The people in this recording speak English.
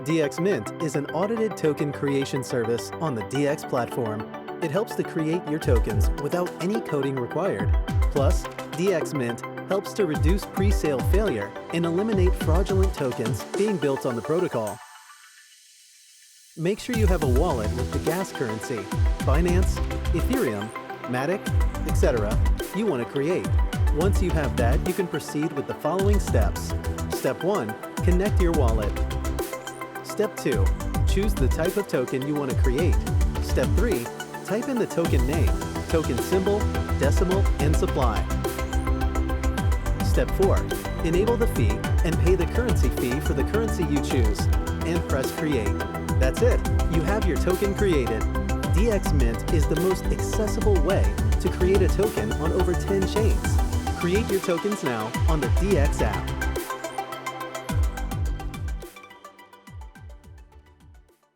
DxMint is an audited token creation service on the DX platform. It helps to create your tokens without any coding required. Plus, DxMint helps to reduce pre-sale failure and eliminate fraudulent tokens being built on the protocol. Make sure you have a wallet with the gas currency, Binance, Ethereum, Matic, etc. you want to create. Once you have that, you can proceed with the following steps. Step 1. Connect your wallet. Step 2. Choose the type of token you want to create. Step 3. Type in the token name, token symbol, decimal, and supply. Step 4. Enable the fee and pay the currency fee for the currency you choose, and press Create. That's it. You have your token created. DxMint is the most accessible way to create a token on over 10 chains. Create your tokens now on the DX app.